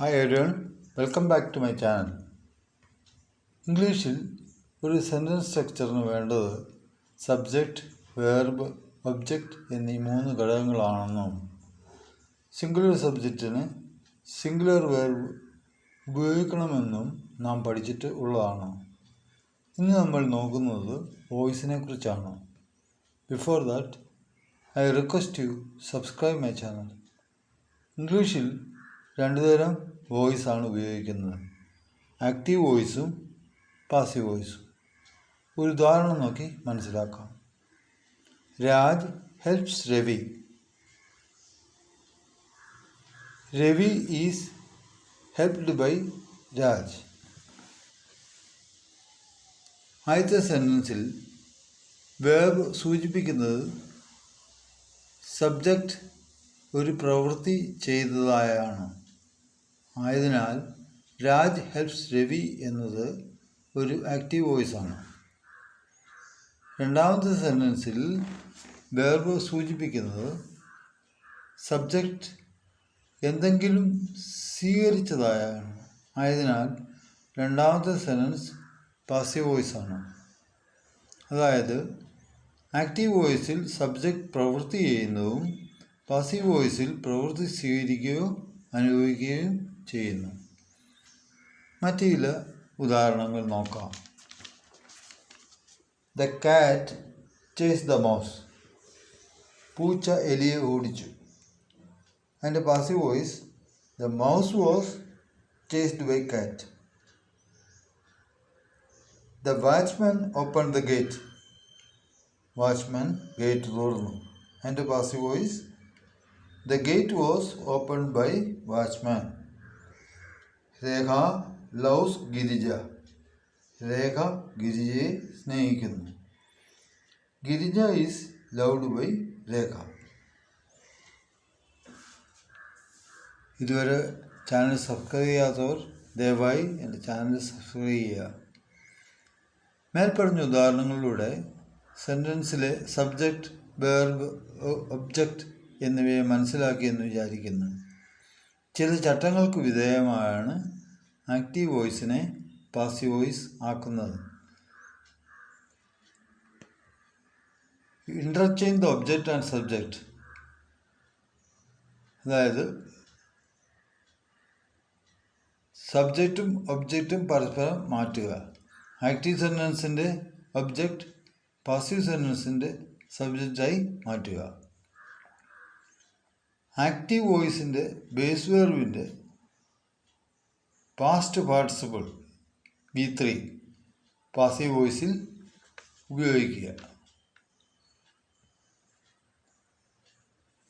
Hi everyone, welcome back to my channel. ഇംഗ്ലീഷിൽ ഒരു sentence സ്ട്രക്ചറിന് വേണ്ടത് സബ്ജക്റ്റ്, വേർബ്, ഒബ്ജക്റ്റ് എന്നീ 3 ഘടകങ്ങളാണെന്നും സിംഗുലർ സബ്ജക്റ്റിന് സിംഗുലർ വേർബ് ഉപയോഗിക്കണമെന്നും നാം പഠിച്ചിട്ട് ഉള്ളതാണ്. ഇന്ന് നമ്മൾ നോക്കുന്നത് വോയിസിനെ കുറിച്ചാണ്. Before that, I request you subscribe my channel. ഇംഗ്ലീഷിൽ 2 തരം വോയിസ് ആണ് ഉപയോഗിക്കുന്നത്, ആക്റ്റീവ് വോയിസും പാസീവ് വോയിസും. ഒരു ഉദാഹരണം നോക്കി മനസ്സിലാക്കാം. Raj helps Ravi. Ravi is helped by Raj. ആദ്യത്തെ സെൻറ്റൻസിൽ വേർബ് സൂചിപ്പിക്കുന്നത് സബ്ജക്റ്റ് ഒരു പ്രവൃത്തി ചെയ്തതായാണ്. ആയതിനാൽ രാജ് ഹെൽപ്സ് രവി എന്നത് ഒരു ആക്റ്റീവ് വോയിസ് ആണ്. രണ്ടാമത്തെ സെൻറ്റൻസിൽ വേർബ് സൂചിപ്പിക്കുന്നത് സബ്ജക്റ്റ് എന്തെങ്കിലും സ്വീകരിച്ചതായാണ്. ആയതിനാൽ രണ്ടാമത്തെ സെൻറ്റൻസ് പാസീവ് വോയിസ് ആണ്. അതായത് ആക്റ്റീവ് വോയിസിൽ സബ്ജക്റ്റ് പ്രവൃത്തി ചെയ്യുന്നതും പാസീവ് വോയിസിൽ പ്രവൃത്തി സ്വീകരിക്കുകയോ അനുഭവിക്കുകയും ചെയ്യുന്നു. മറ്റു ചില ഉദാഹരണങ്ങൾ നോക്കാം. The cat chase the mouse. പൂച്ച എലിയെ ഓടിച്ചു. അതിൻ്റെ passive voice the mouse was chased by cat. The watchman open the gate. Watchman gate തുറന്നു. അതിൻ്റെ passive voice the gate was opened by watchman. Rekha loves Girija. Rekha ഗിരിജയെ സ്നേഹിക്കുന്നു. Girija is loved by Rekha. ഇതുവരെ channel subscribe ചെയ്യാത്തവർ ദയവായി എൻ്റെ ചാനൽ സബ്സ്ക്രൈബ് ചെയ്യുക. മേൽപ്പറഞ്ഞ ഉദാഹരണങ്ങളിലൂടെ സെൻറ്റൻസിലെ സബ്ജക്റ്റ്, വേർബ്, ഒബ്ജക്റ്റ് എന്നിവയെ മനസ്സിലാക്കിയെന്ന് വിചാരിക്കുന്നു. ചില ചട്ടങ്ങൾക്ക് വിധേയമായാണ് ആക്റ്റീവ് വോയിസിനെ പാസീവ് വോയിസ് ആക്കുന്നത്. Interchange the object and subject. അതായത് സബ്ജക്റ്റും ഒബ്ജക്റ്റും പരസ്പരം മാറ്റുക. ആക്റ്റീവ് സെൻറ്റൻസിൻ്റെ ഒബ്ജക്റ്റ് പാസീവ് സെൻറ്റൻസിൻ്റെ സബ്ജക്റ്റായി മാറ്റുക. ആക്റ്റീവ് വോയിസിൻ്റെ ബേസ് വേർബിൻ്റെ പാസ്റ്റ് പാർട്ടിസിപ്പിൾ V3 പാസീവ് വോയിസിൽ ഉപയോഗിക്കുക.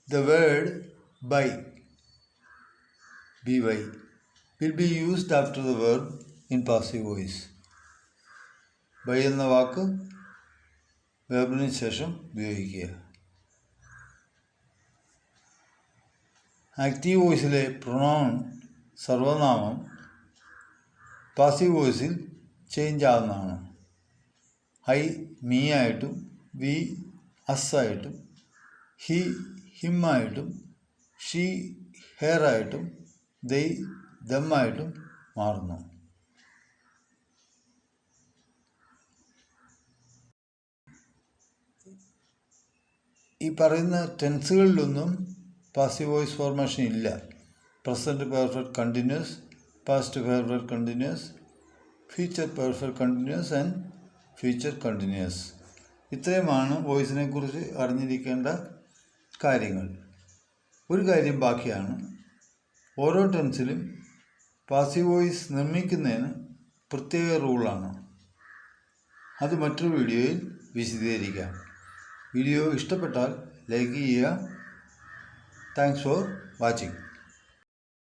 The word by will be used after the verb in passive voice. by എന്ന വാക്ക് വേർബിന് ശേഷം ഉപയോഗിക്കുക. ആക്റ്റീവ് വോയിസിലെ പ്രൊനൗൺ സർവനാമം പാസീവ് വോയിസിൽ ചേഞ്ച് ആവുന്നതാണ്. ഐ മീ ആയിട്ടും, വി അസ് ആയിട്ടും, ഹി ഹിം ആയിട്ടും, ഷീ ഹെയർ ആയിട്ടും, ദൈ ദം ആയിട്ടും മാറുന്നു. ഈ പറയുന്ന ടെൻസുകളിലൊന്നും പാസീവ് വോയിസ് ഫോർമേഷൻ ഇല്ല. Present perfect continuous, past perfect continuous, future perfect continuous and future continuous. ഇത്രയുമാണ് വോയിസിനെ കുറിച്ച് അറിഞ്ഞിരിക്കേണ്ട കാര്യങ്ങൾ. ഒരു കാര്യം ബാക്കിയാണ്. ഓരോ ടെൻസിലും പാസീവ് വോയിസ് നിർമ്മിക്കുന്നതിന് പ്രത്യേക റൂളാണ്. അത് മറ്റൊരു വീഡിയോയിൽ വിശദീകരിക്കാം. വീഡിയോ ഇഷ്ടപ്പെട്ടാൽ ലൈക്ക് ചെയ്യുക. Thanks for watching.